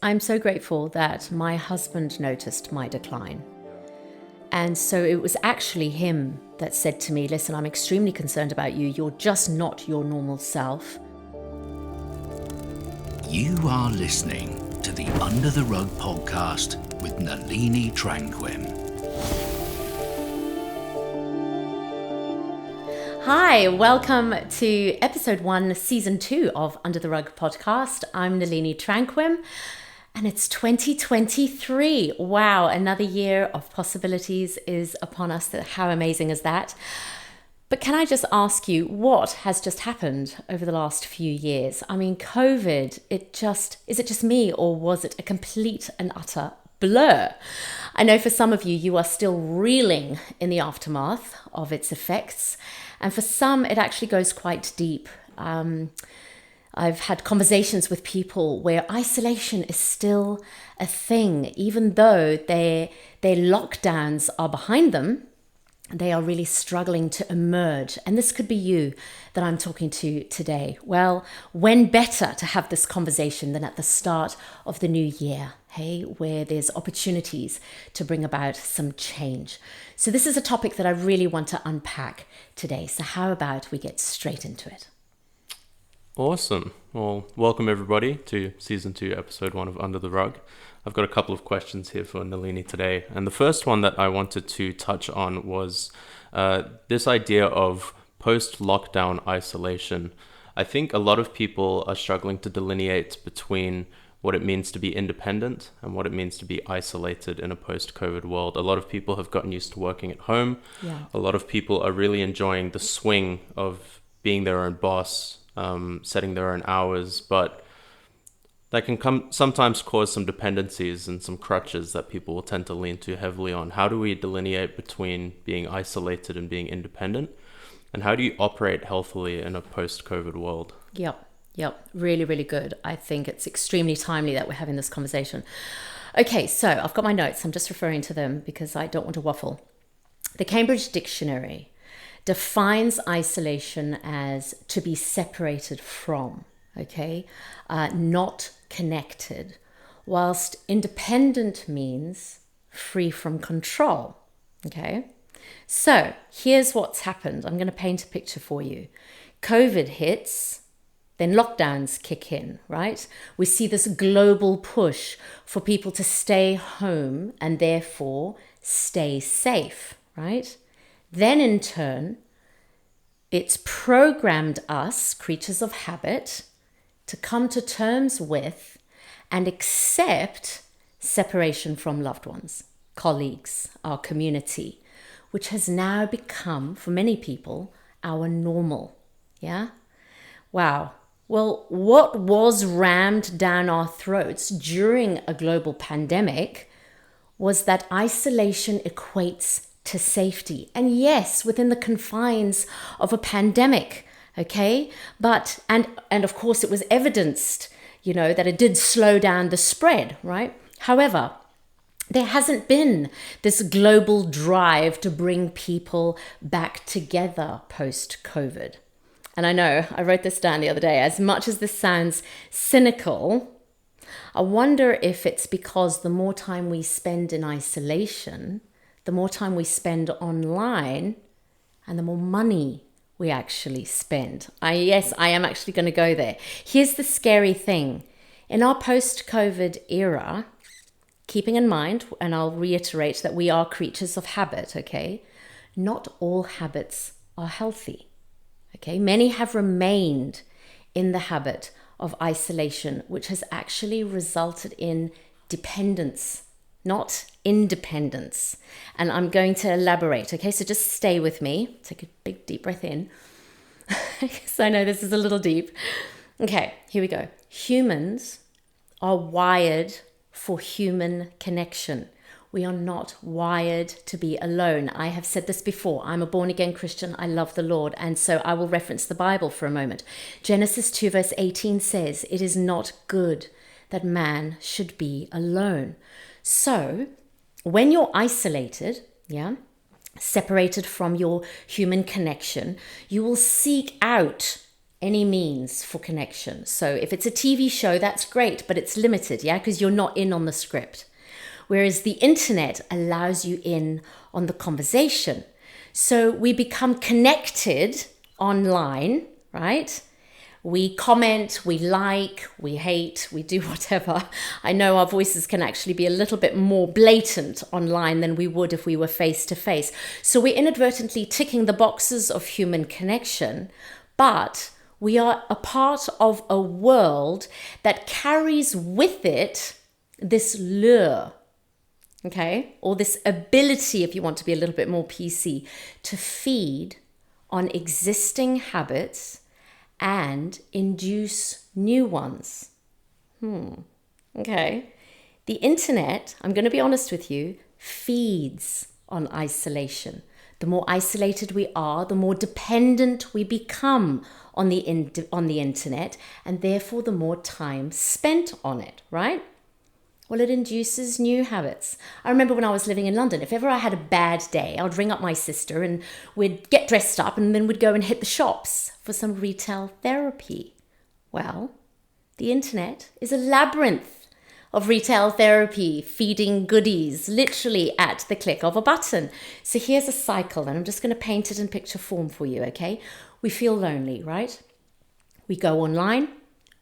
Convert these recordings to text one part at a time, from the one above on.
I'm so grateful that my husband noticed my decline. And so it was actually him that said to me, listen, I'm extremely concerned about you. You're just not your normal self. You are listening to the Under the Rug podcast with Nalini Tranquim. Hi, welcome to episode 1, season 2 of Under the Rug podcast. I'm Nalini Tranquim. And it's 2023. Wow, another year of possibilities is upon us. How amazing is that? But can I just ask you, what has just happened over the last few years? I mean, COVID, is it just me, or was it a complete and utter blur? I know for some of you, you are still reeling in the aftermath of its effects. And for some, it actually goes quite deep. I've had conversations with people where isolation is still a thing, even though their lockdowns are behind them. They are really struggling to emerge. And this could be you that I'm talking to today. Well, when better to have this conversation than at the start of the new year, hey, where there's opportunities to bring about some change. So this is a topic that I really want to unpack today. So how about we get straight into it? Awesome. Well, welcome everybody to season 2, episode 1 of Under the Rug. I've got a couple of questions here for Nalini today. And the first one that I wanted to touch on was this idea of post-lockdown isolation. I think a lot of people are struggling to delineate between what it means to be independent and what it means to be isolated in a post-COVID world. A lot of people have gotten used to working at home. Yeah. A lot of people are really enjoying the swing of being their own boss, setting their own hours, but that can sometimes cause some dependencies and some crutches that people will tend to lean too heavily on. How do we delineate between being isolated and being independent? And how do you operate healthily in a post-COVID world? Yep. Really, really good. I think it's extremely timely that we're having this conversation. Okay, so I've got my notes. I'm just referring to them because I don't want to waffle. The Cambridge Dictionary defines isolation as to be separated from, okay, not connected, whilst independent means free from control, okay? So here's what's happened. I'm going to paint a picture for you. COVID hits, then lockdowns kick in, right? We see this global push for people to stay home and therefore stay safe, right? Then in turn, it's programmed us, creatures of habit, to come to terms with and accept separation from loved ones, colleagues, our community, which has now become, for many people, our normal. Yeah? Wow. Well, what was rammed down our throats during a global pandemic was that isolation equates to safety. And yes, within the confines of a pandemic, okay? But, and of course it was evidenced, that it did slow down the spread, right? However, there hasn't been this global drive to bring people back together post-COVID. And I know, I wrote this down the other day, as much as this sounds cynical, I wonder if it's because the more time we spend in isolation, the more time we spend online, and the more money we actually spend. I am actually going to go there. Here's the scary thing. In our post-COVID era, keeping in mind, and I'll reiterate that we are creatures of habit, okay? Not all habits are healthy, okay? Many have remained in the habit of isolation, which has actually resulted in dependence, not independence. And I'm going to elaborate, okay? So just stay with me. Take a big deep breath in. Because I know this is a little deep. Okay, here we go. Humans are wired for human connection. We are not wired to be alone. I have said this before. I'm a born-again Christian. I love the Lord. And so I will reference the Bible for a moment. Genesis 2 verse 18 says, "It is not good that man should be alone." So when you're isolated, separated from your human connection, you will seek out any means for connection. So if it's a TV show, that's great, but it's limited, yeah, because you're not in on the script. Whereas the internet allows you in on the conversation. So we become connected online, right? We comment, we like, we hate, we do whatever. I know our voices can actually be a little bit more blatant online than we would if we were face to face. So we're inadvertently ticking the boxes of human connection, but we are a part of a world that carries with it this lure, okay? Or this ability, if you want to be a little bit more PC, to feed on existing habits and induce new ones. Okay. The internet, I'm going to be honest with you, feeds on isolation. The more isolated we are, the more dependent we become on the internet, and therefore the more time spent on it, right? Well, it induces new habits. I remember when I was living in London, if ever I had a bad day, I'd ring up my sister and we'd get dressed up and then we'd go and hit the shops for some retail therapy. Well, the internet is a labyrinth of retail therapy, feeding goodies, literally at the click of a button. So here's a cycle, and I'm just going to paint it in picture form for you, okay? We feel lonely, right? We go online,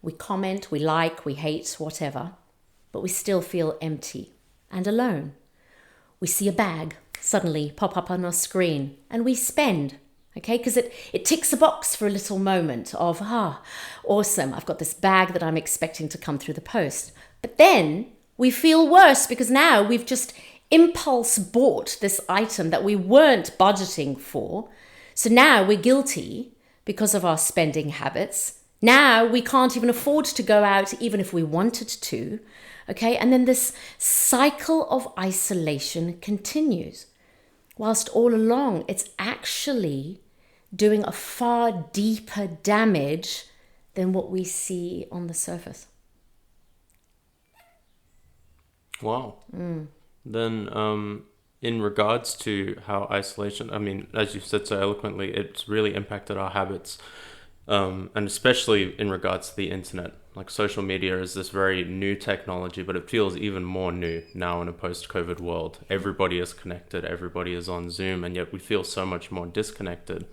we comment, we like, we hate, whatever. But we still feel empty and alone. We see a bag suddenly pop up on our screen and we spend, okay? Because it ticks a box for a little moment of, awesome, I've got this bag that I'm expecting to come through the post. But then we feel worse because now we've just impulse bought this item that we weren't budgeting for. So now we're guilty because of our spending habits. Now we can't even afford to go out even if we wanted to. Okay, and then this cycle of isolation continues. Whilst all along, it's actually doing a far deeper damage than what we see on the surface. Wow. Then in regards to how isolation, I mean, as you've said so eloquently, it's really impacted our habits. And especially in regards to the internet. Like social media is this very new technology, but it feels even more new now in a post-COVID world. Everybody is connected, everybody is on Zoom, and yet we feel so much more disconnected.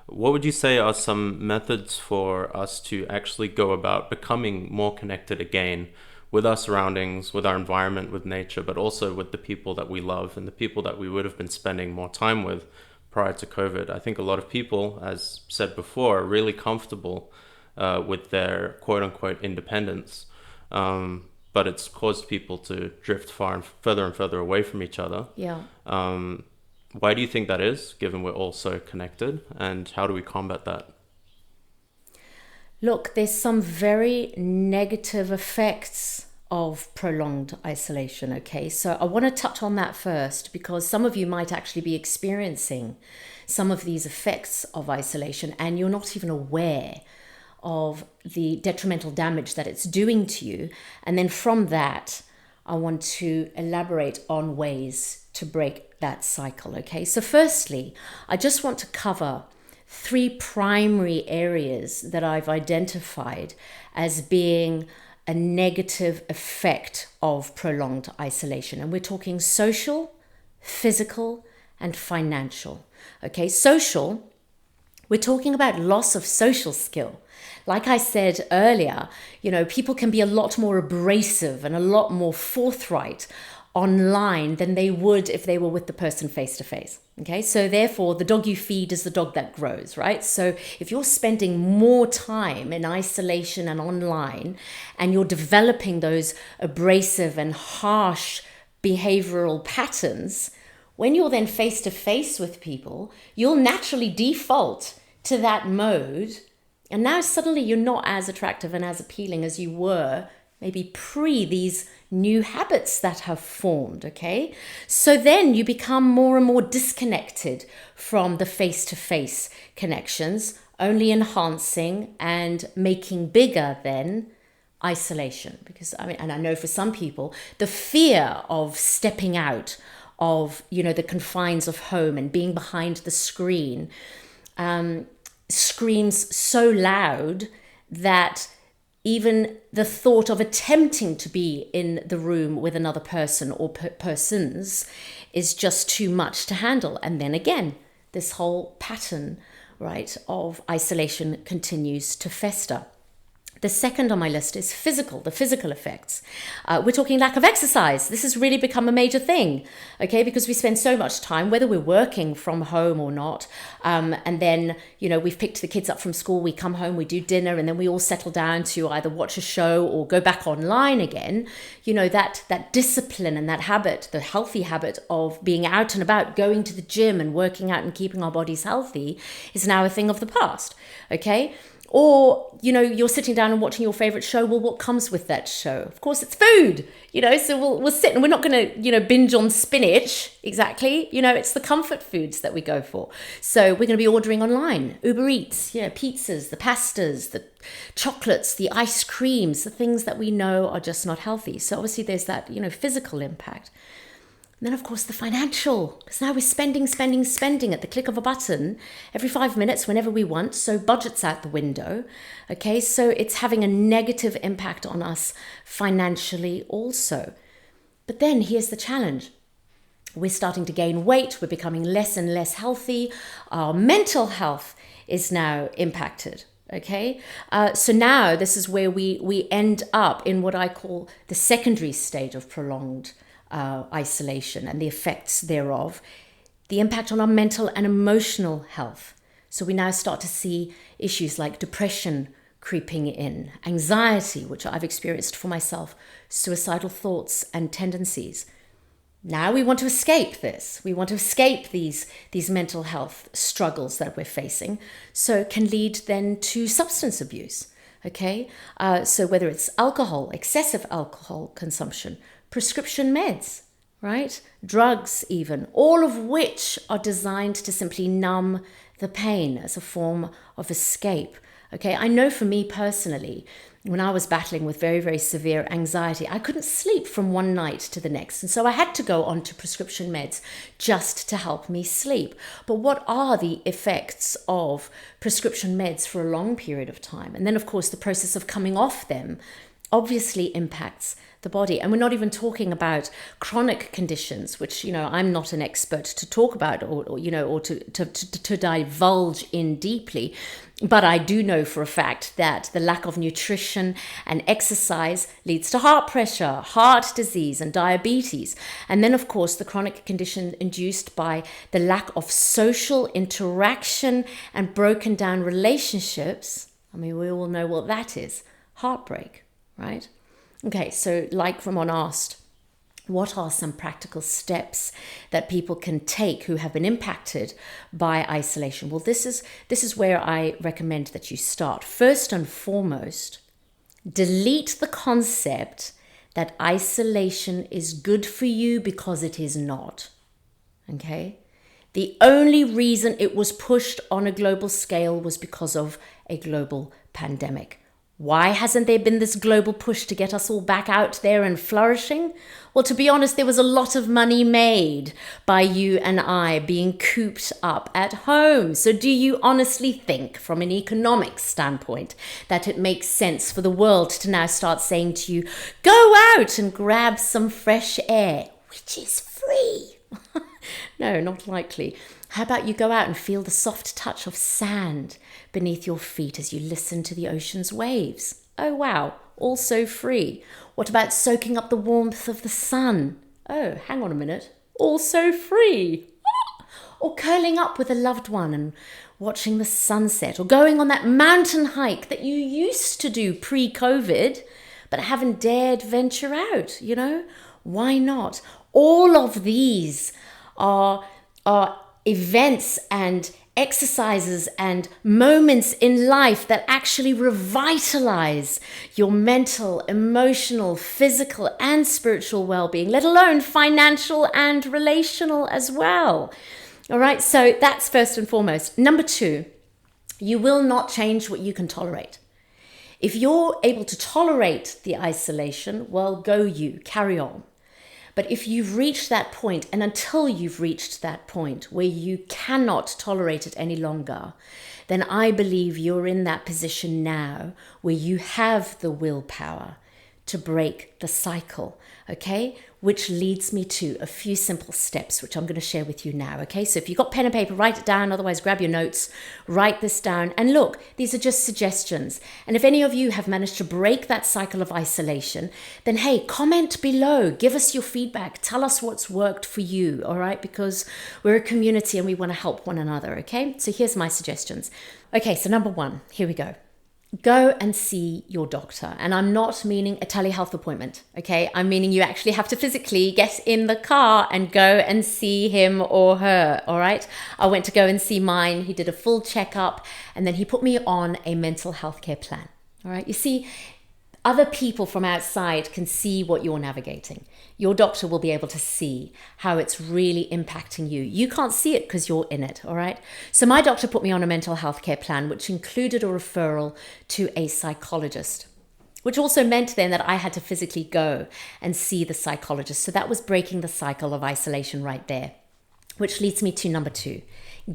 What would you say are some methods for us to actually go about becoming more connected again with our surroundings, with our environment, with nature, but also with the people that we love and the people that we would have been spending more time with prior to COVID? I think a lot of people, as said before, are really comfortable with their quote-unquote independence, but it's caused people to drift far and further away from each other. Yeah. Why do you think that is, given we're all so connected, and how do we combat that? Look, there's some very negative effects of prolonged isolation, okay? So I want to touch on that first because some of you might actually be experiencing some of these effects of isolation and you're not even aware of the detrimental damage that it's doing to you. And then from that, I want to elaborate on ways to break that cycle, okay? So firstly, I just want to cover 3 primary areas that I've identified as being a negative effect of prolonged isolation. And we're talking social, physical, and financial. Okay, social, we're talking about loss of social skill. Like I said earlier, people can be a lot more abrasive and a lot more forthright online than they would if they were with the person face to face. Okay, so therefore the dog you feed is the dog that grows, right? So if you're spending more time in isolation and online and you're developing those abrasive and harsh behavioral patterns, when you're then face to face with people, you'll naturally default to that mode. And now suddenly you're not as attractive and as appealing as you were maybe pre these new habits that have formed, okay? So then you become more and more disconnected from the face-to-face connections, only enhancing and making bigger then isolation. Because and I know for some people, the fear of stepping out of, the confines of home and being behind the screen, screams so loud that even the thought of attempting to be in the room with another person or persons is just too much to handle. And then again, this whole pattern, right, of isolation continues to fester. The second on my list is the physical effects. We're talking lack of exercise. This has really become a major thing, okay, because we spend so much time, whether we're working from home or not, and then, we've picked the kids up from school, we come home, we do dinner, and then we all settle down to either watch a show or go back online again. That discipline and that habit, the healthy habit of being out and about, going to the gym and working out and keeping our bodies healthy is now a thing of the past, okay? Or, you're sitting down and watching your favorite show. Well, what comes with that show? Of course, it's food, so we'll sit and we're not going to, binge on spinach. Exactly. It's the comfort foods that we go for. So we're going to be ordering online, Uber Eats, pizzas, the pastas, the chocolates, the ice creams, the things that we know are just not healthy. So obviously there's that, physical impact. And then, of course, the financial, because now we're spending at the click of a button every 5 minutes whenever we want. So budget's out the window. Okay, so it's having a negative impact on us financially also. But then here's the challenge. We're starting to gain weight. We're becoming less and less healthy. Our mental health is now impacted. Okay, so now this is where we end up in what I call the secondary stage of prolonged isolation and the effects thereof, the impact on our mental and emotional health. So we now start to see issues like depression creeping in, anxiety, which I've experienced for myself, suicidal thoughts and tendencies. Now we want to escape this. We want to escape these mental health struggles that we're facing. So it can lead then to substance abuse. Okay, so whether it's alcohol, excessive alcohol consumption, prescription meds, right? Drugs even, all of which are designed to simply numb the pain as a form of escape. Okay, I know for me personally, when I was battling with very, very severe anxiety, I couldn't sleep from one night to the next. And so I had to go on to prescription meds just to help me sleep. But what are the effects of prescription meds for a long period of time? And then, of course, the process of coming off them obviously impacts the body. And we're not even talking about chronic conditions, which, I'm not an expert to talk about or to divulge in deeply. But I do know for a fact that the lack of nutrition and exercise leads to heart pressure, heart disease, and diabetes. And then, of course, the chronic condition induced by the lack of social interaction and broken down relationships. I mean, we all know what that is. Heartbreak, right? Okay, so like Ramon asked, what are some practical steps that people can take who have been impacted by isolation? Well, this is where I recommend that you start. First and foremost, delete the concept that isolation is good for you because it is not. Okay? The only reason it was pushed on a global scale was because of a global pandemic. Why hasn't there been this global push to get us all back out there and flourishing? Well, to be honest, there was a lot of money made by you and I being cooped up at home. So do you honestly think, from an economic standpoint, that it makes sense for the world to now start saying to you, go out and grab some fresh air, which is free? No, not likely. How about you go out and feel the soft touch of sand beneath your feet as you listen to the ocean's waves? Oh, wow, also free. What about soaking up the warmth of the sun? Oh, hang on a minute, also free. Or curling up with a loved one and watching the sunset, or going on that mountain hike that you used to do pre-COVID, but haven't dared venture out, Why not? All of these are events and exercises and moments in life that actually revitalize your mental, emotional, physical, and spiritual well-being, let alone financial and relational as well. All right, so that's first and foremost. Number 2, you will not change what you can tolerate. If you're able to tolerate the isolation, well, go you, carry on. But if you've reached that point, and until you've reached that point where you cannot tolerate it any longer, then I believe you're in that position now where you have the willpower to break the cycle, okay? Which leads me to a few simple steps, which I'm going to share with you now, okay? So if you've got pen and paper, write it down. Otherwise, grab your notes, write this down. And look, these are just suggestions. And if any of you have managed to break that cycle of isolation, then hey, comment below. Give us your feedback. Tell us what's worked for you, all right? Because we're a community and we want to help one another, okay? So here's my suggestions. Okay, so number one, here we go. Go and see your doctor. And I'm not meaning a telehealth appointment, okay? I'm meaning you actually have to physically get in the car and go and see him or her, all right? I went to go and see mine. He did a full checkup and then he put me on a mental health care plan, all right? You see, other people from outside can see what you're navigating. Your doctor will be able to see how it's really impacting you. You can't see it because you're in it, all right? So my doctor put me on a mental health care plan, which included a referral to a psychologist, which also meant then that I had to physically go and see the psychologist. So that was breaking the cycle of isolation right there, which leads me to number two.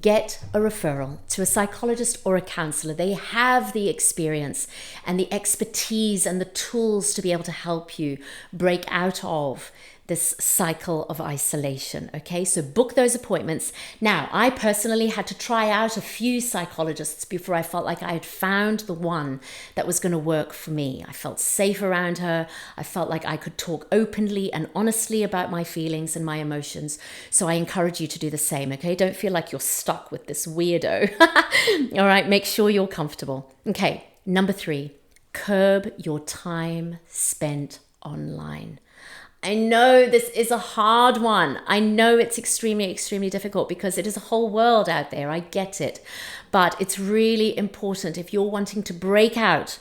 Get a referral to a psychologist or a counselor. They have the experience and the expertise and the tools to be able to help you break out of this cycle of isolation, okay? So book those appointments. Now, I personally had to try out a few psychologists before I felt like I had found the one that was going to work for me. I felt safe around her. I felt like I could talk openly and honestly about my feelings and my emotions. So I encourage you to do the same, okay? Don't feel like you're stuck with this weirdo. All right, make sure you're comfortable. Okay, number three, curb your time spent online. I know this is a hard one. I know it's extremely, extremely difficult because it is a whole world out there. I get it. But it's really important if you're wanting to break out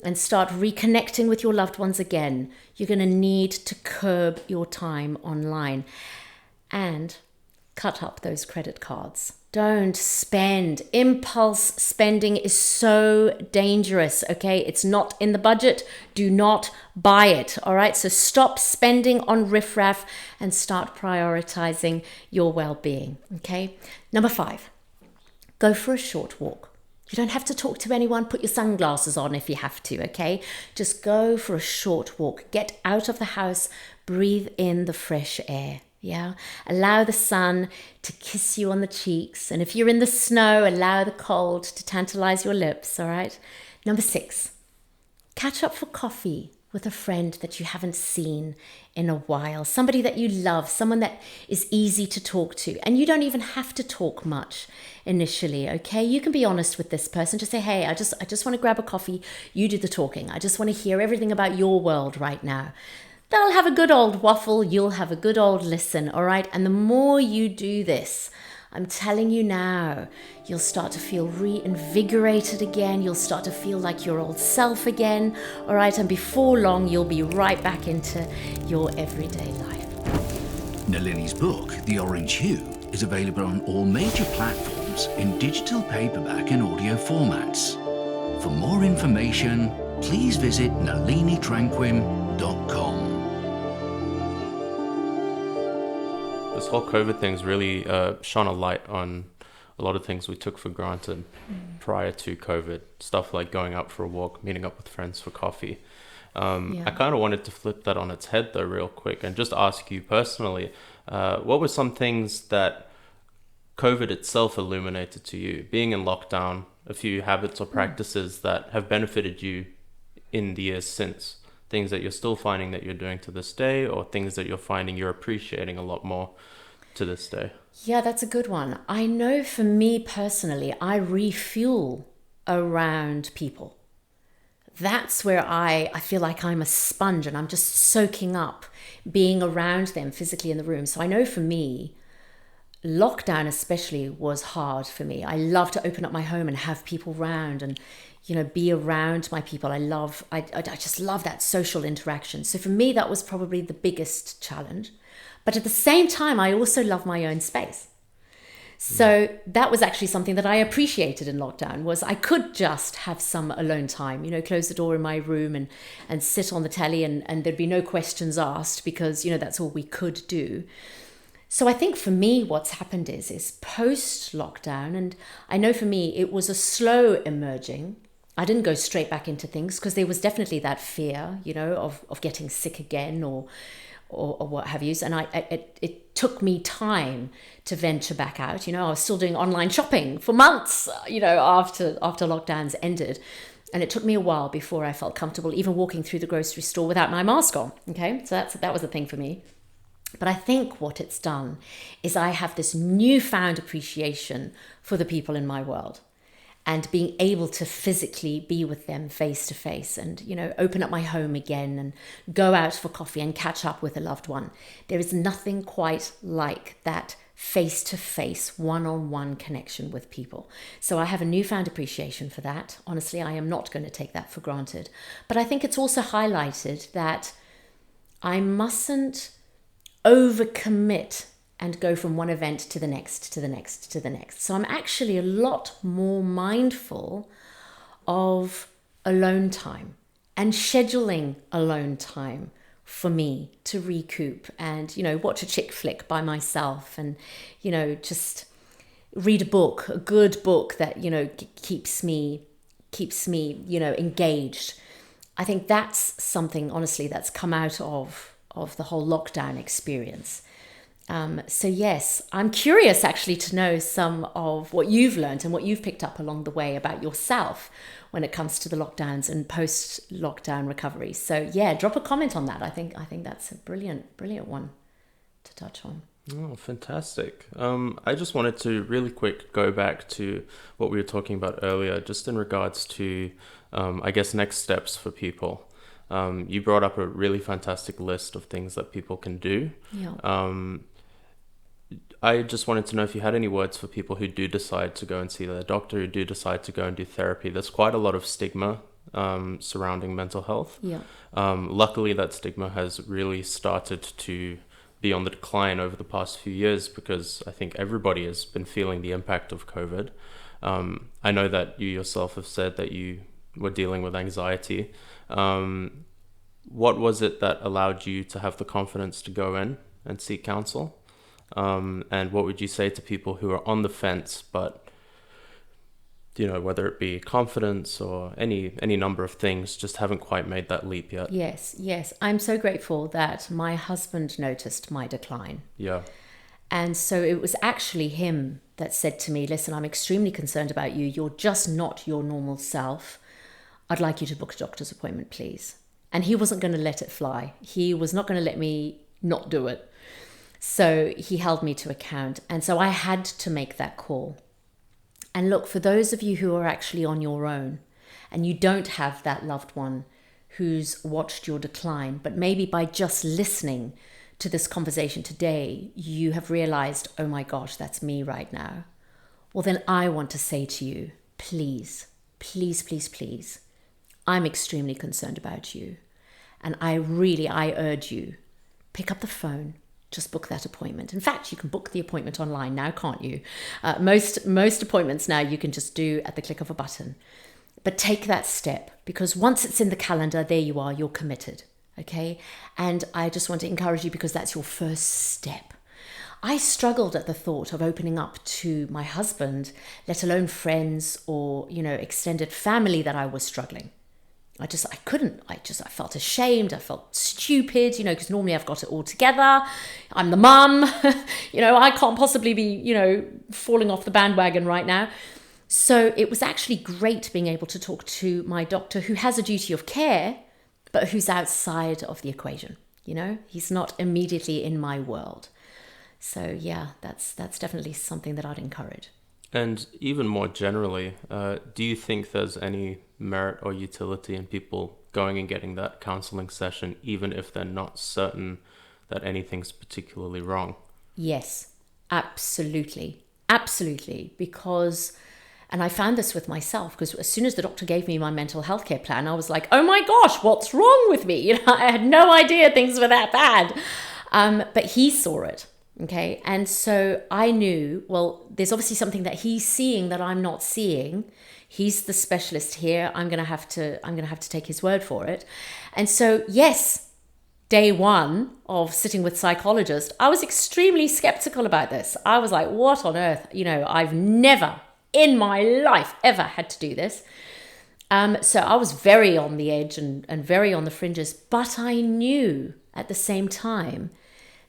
and start reconnecting with your loved ones again, you're going to need to curb your time online and cut up those credit cards. Don't spend. Impulse spending is so dangerous, okay? It's not in the budget. Do not buy it, all right? So stop spending on riffraff and start prioritizing your well-being, okay? Number five, go for a short walk. You don't have to talk to anyone. Put your sunglasses on if you have to, okay? Just go for a short walk. Get out of the house. Breathe in the fresh air. Yeah, allow the sun to kiss you on the cheeks. And if you're in the snow, allow the cold to tantalize your lips, all right? Number six, catch up for coffee with a friend that you haven't seen in a while. Somebody that you love, someone that is easy to talk to. And you don't even have to talk much initially, okay? You can be honest with this person. Just say, hey, I just want to grab a coffee. You do the talking. I just want to hear everything about your world right now. They'll have a good old waffle, you'll have a good old listen, all right? And the more you do this, I'm telling you now, you'll start to feel reinvigorated again. You'll start to feel like your old self again, all right? And before long, you'll be right back into your everyday life. Nalini's book, The Orange Hue, is available on all major platforms in digital, paperback and audio formats. For more information, please visit nalinitranquim.com. This whole COVID thing's really shone a light on a lot of things we took for granted prior to COVID. Stuff like going out for a walk, meeting up with friends for coffee. I kind of wanted to flip that on its head though real quick and just ask you personally, what were some things that COVID itself illuminated to you? Being in lockdown, a few habits or practices that have benefited you in the years since? Things that you're still finding that you're doing to this day, or things that you're finding you're appreciating a lot more to this day? Yeah, that's a good one. I know for me personally, I refuel around people. That's where I feel like I'm a sponge and I'm just soaking up being around them physically in the room. So I know for me, lockdown especially was hard for me. I love to open up my home and have people around and be around my people. I just love that social interaction. So for me, that was probably the biggest challenge. But at the same time, I also love my own space. So that was actually something that I appreciated in lockdown, was I could just have some alone time, close the door in my room and sit on the telly, and there'd be no questions asked, because, that's all we could do. So I think for me, what's happened is post lockdown, and I know for me, it was a slow emerging. I didn't go straight back into things, because there was definitely that fear, of getting sick again or what have you. And it took me time to venture back out. I was still doing online shopping for months, after lockdowns ended. And it took me a while before I felt comfortable even walking through the grocery store without my mask on. Okay, so that was a thing for me. But I think what it's done is I have this newfound appreciation for the people in my world, and being able to physically be with them face to face, and, open up my home again and go out for coffee and catch up with a loved one. There is nothing quite like that face to face, one-on-one connection with people. So I have a newfound appreciation for that. Honestly, I am not going to take that for granted. But I think it's also highlighted that I mustn't overcommit and go from one event to the next, to the next, to the next. So I'm actually a lot more mindful of alone time and scheduling alone time for me to recoup and, watch a chick flick by myself, and, just read a book, a good book that, keeps me, engaged. I think that's something, honestly, that's come out of the whole lockdown experience. So yes, I'm curious actually to know some of what you've learned and what you've picked up along the way about yourself when it comes to the lockdowns and post-lockdown recovery. So yeah, drop a comment on that. I think that's a brilliant one to touch on. Oh, fantastic. I just wanted to really quick go back to what we were talking about earlier, just in regards to, I guess, next steps for people. You brought up a really fantastic list of things that people can do. Yeah. I just wanted to know if you had any words for people who do decide to go and see their doctor, who do decide to go and do therapy. There's quite a lot of stigma surrounding mental health. Yeah. Luckily, that stigma has really started to be on the decline over the past few years, because I think everybody has been feeling the impact of COVID. I know that you yourself have said that you were dealing with anxiety. What was it that allowed you to have the confidence to go in and seek counsel? And what would you say to people who are on the fence, but, whether it be confidence or any number of things, just haven't quite made that leap yet? Yes. I'm so grateful that my husband noticed my decline. Yeah. And so it was actually him that said to me, listen, I'm extremely concerned about you. You're just not your normal self. I'd like you to book a doctor's appointment, please. And he wasn't going to let it fly. He was not going to let me not do it. So he held me to account. And so I had to make that call. And look, for those of you who are actually on your own and you don't have that loved one who's watched your decline, but maybe by just listening to this conversation today, you have realized, oh my gosh, that's me right now. Well, then I want to say to you, please, please, please, please, I'm extremely concerned about you. And I urge you, pick up the phone, just book that appointment. In fact, you can book the appointment online now, can't you? Most appointments now you can just do at the click of a button. But take that step, because once it's in the calendar, there you are, you're committed, okay? And I just want to encourage you, because that's your first step. I struggled at the thought of opening up to my husband, let alone friends or, extended family that I was struggling. I couldn't. I felt ashamed. I felt stupid, because normally I've got it all together. I'm the mum, I can't possibly be, falling off the bandwagon right now. So it was actually great being able to talk to my doctor, who has a duty of care, but who's outside of the equation. He's not immediately in my world. So yeah, that's definitely something that I'd encourage. And even more generally, do you think there's any merit or utility in people going and getting that counseling session, even if they're not certain that anything's particularly wrong? Yes, absolutely. Absolutely. Because, and I found this with myself, because as soon as the doctor gave me my mental health care plan, I was like, oh my gosh, what's wrong with me? I had no idea things were that bad. But he saw it. Okay. And so I knew, well, there's obviously something that he's seeing that I'm not seeing. He's the specialist here. I'm going to have to take his word for it. And so, yes, day one of sitting with psychologist, I was extremely skeptical about this. I was like, what on earth? I've never in my life ever had to do this. So I was very on the edge and very on the fringes, but I knew at the same time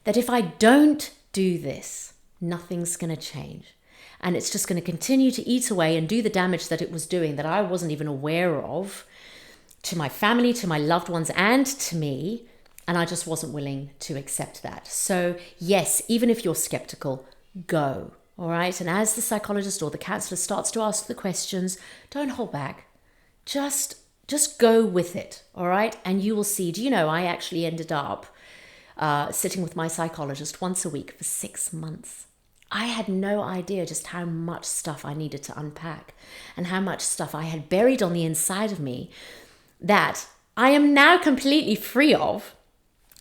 that if I don't do this, nothing's going to change. And it's just going to continue to eat away and do the damage that it was doing that I wasn't even aware of to my family, to my loved ones, and to me. And I just wasn't willing to accept that. So yes, even if you're skeptical, go. All right. And as the psychologist or the counselor starts to ask the questions, don't hold back. Just go with it. All right. And you will see, I actually ended up sitting with my psychologist once a week for 6 months. I had no idea just how much stuff I needed to unpack and how much stuff I had buried on the inside of me that I am now completely free of.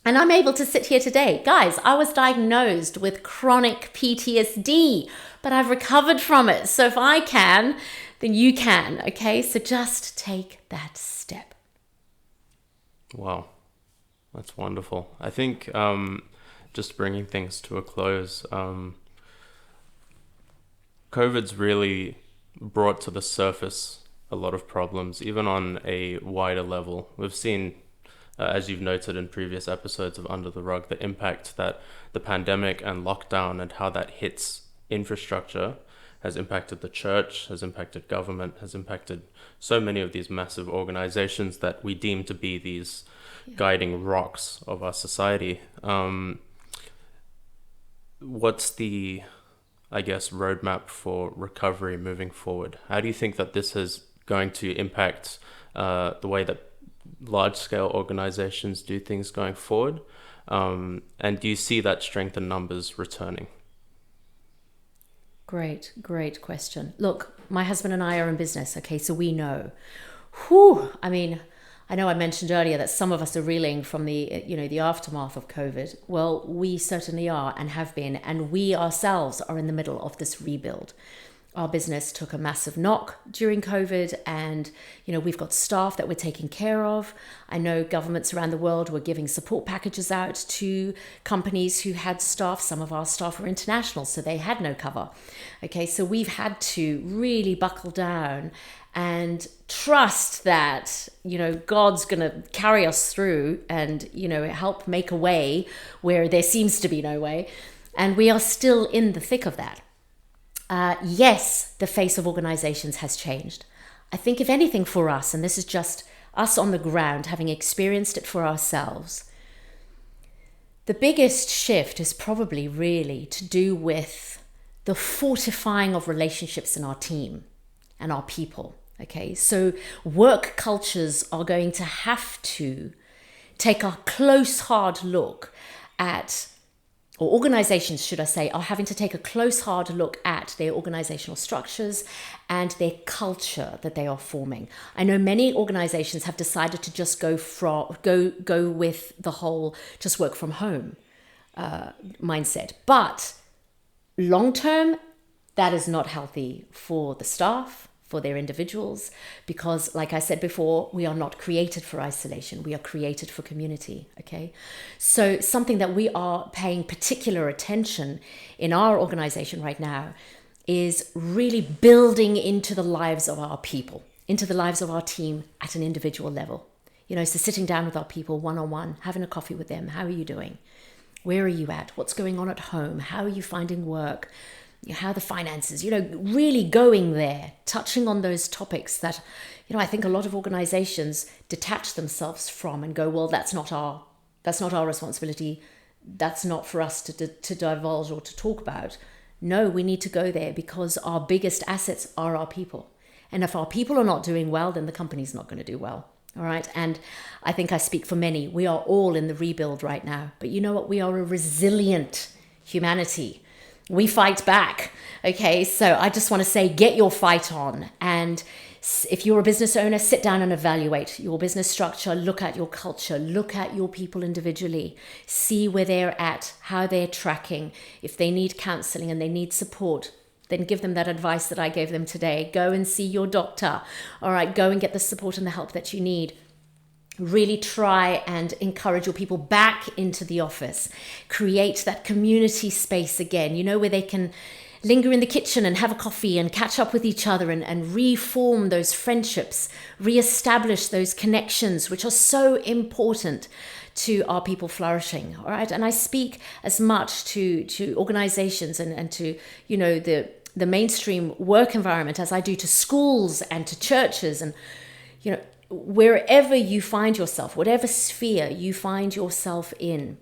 And I'm able to sit here today. Guys, I was diagnosed with chronic PTSD, but I've recovered from it. So if I can, then you can. Okay, so just take that step. Wow. That's wonderful. I think just bringing things to a close, COVID's really brought to the surface a lot of problems, even on a wider level. We've seen, as you've noted in previous episodes of Under the Rug, the impact that the pandemic and lockdown and how that hits infrastructure has impacted the church, has impacted government, has impacted so many of these massive organizations that we deem to be these guiding rocks of our society. What's the, roadmap for recovery moving forward? How do you think that this is going to impact the way that large-scale organizations do things going forward? And do you see that strength in numbers returning? Great question. Look, my husband and I are in business, okay, so we know. I know I mentioned earlier that some of us are reeling from the aftermath of COVID. Well, we certainly are and have been, and we ourselves are in the middle of this rebuild. Our business took a massive knock during COVID, and we've got staff that we're taking care of. I know governments around the world were giving support packages out to companies who had staff. Some of our staff were international, so they had no cover. Okay, so we've had to really buckle down and trust that God's going to carry us through and help make a way where there seems to be no way, and we are still in the thick of that. Yes, the face of organizations has changed. I think if anything for us, and this is just us on the ground having experienced it for ourselves, the biggest shift is probably really to do with the fortifying of relationships in our team and our people. Okay, so work cultures are going to have to take a close, hard look at, or organizations, should I say, are having to take a close, hard look at their organizational structures and their culture that they are forming. I know many organizations have decided to just go with the whole just work from home mindset. But long term, that is not healthy for the staff, for their individuals, because like I said before, we are not created for isolation. We are created for community, okay? So something that we are paying particular attention in our organization right now is really building into the lives of our people, into the lives of our team at an individual level. So sitting down with our people one-on-one, having a coffee with them. How are you doing? Where are you at? What's going on at home? How are you finding work? How are the finances, really going there, touching on those topics that, I think a lot of organizations detach themselves from and go, well, that's not our responsibility. That's not for us to divulge or to talk about. No, we need to go there because our biggest assets are our people. And if our people are not doing well, then the company's not going to do well. All right. And I think I speak for many. We are all in the rebuild right now. But you know what? We are a resilient humanity. We fight back. Okay, so I just want to say, get your fight on and If you're a business owner, sit down and evaluate your business structure, look at your culture, look at your people individually, see where they're at, how they're tracking. If they need counseling and they need support, then give them that advice that I gave them today. Go and see your doctor. All right, go and get the support and the help that you need. Really try and encourage your people back into the office. Create that community space again, where they can linger in the kitchen and have a coffee and catch up with each other and reform those friendships, reestablish those connections, which are so important to our people flourishing. All right. And I speak as much to organizations and to, the mainstream work environment as I do to schools and to churches and, wherever you find yourself, whatever sphere you find yourself in.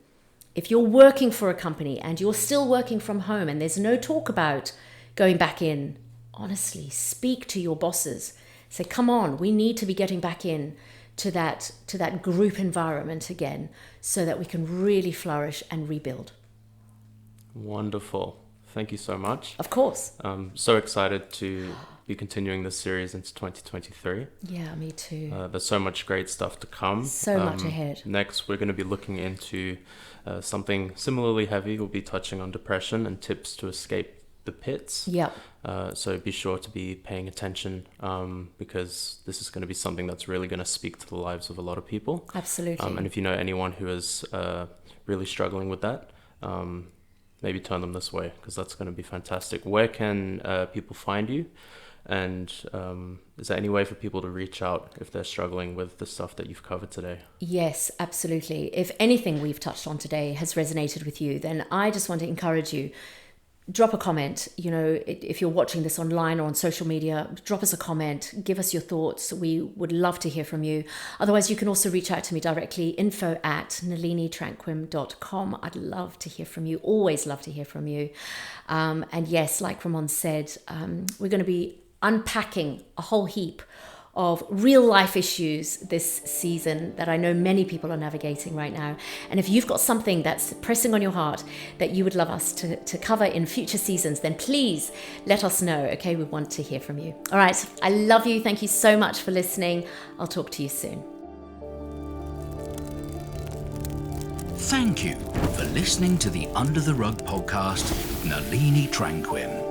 If you're working for a company and you're still working from home and there's no talk about going back in, honestly, speak to your bosses. Say, come on, we need to be getting back in to that group environment again so that we can really flourish and rebuild. Wonderful. Thank you so much. Of course. I'm so excited to be continuing this series into 2023. Yeah, me too. There's so much great stuff to come. So much ahead. Next, we're going to be looking into something similarly heavy. We'll be touching on depression and tips to escape the pits. Yeah. So be sure to be paying attention because this is going to be something that's really going to speak to the lives of a lot of people. Absolutely. And if you know anyone who is really struggling with that, maybe turn them this way because that's going to be fantastic. Where can people find you? And is there any way for people to reach out if they're struggling with the stuff that you've covered today? Yes, absolutely. If anything we've touched on today has resonated with you, then I just want to encourage you, drop a comment. If you're watching this online or on social media, drop us a comment, give us your thoughts. We would love to hear from you. Otherwise, you can also reach out to me directly, info@nalini.tranquim.com. I'd love to hear from you, always love to hear from you. And yes, like Ramon said, we're going to be unpacking a whole heap of real life issues this season that I know many people are navigating right now. And if you've got something that's pressing on your heart that you would love us to cover in future seasons, then please let us know. Okay, we want to hear from you. All right, I love you. Thank you so much for listening. I'll talk to you soon. Thank you for listening to the Under the Rug podcast with Nalini Tranquim.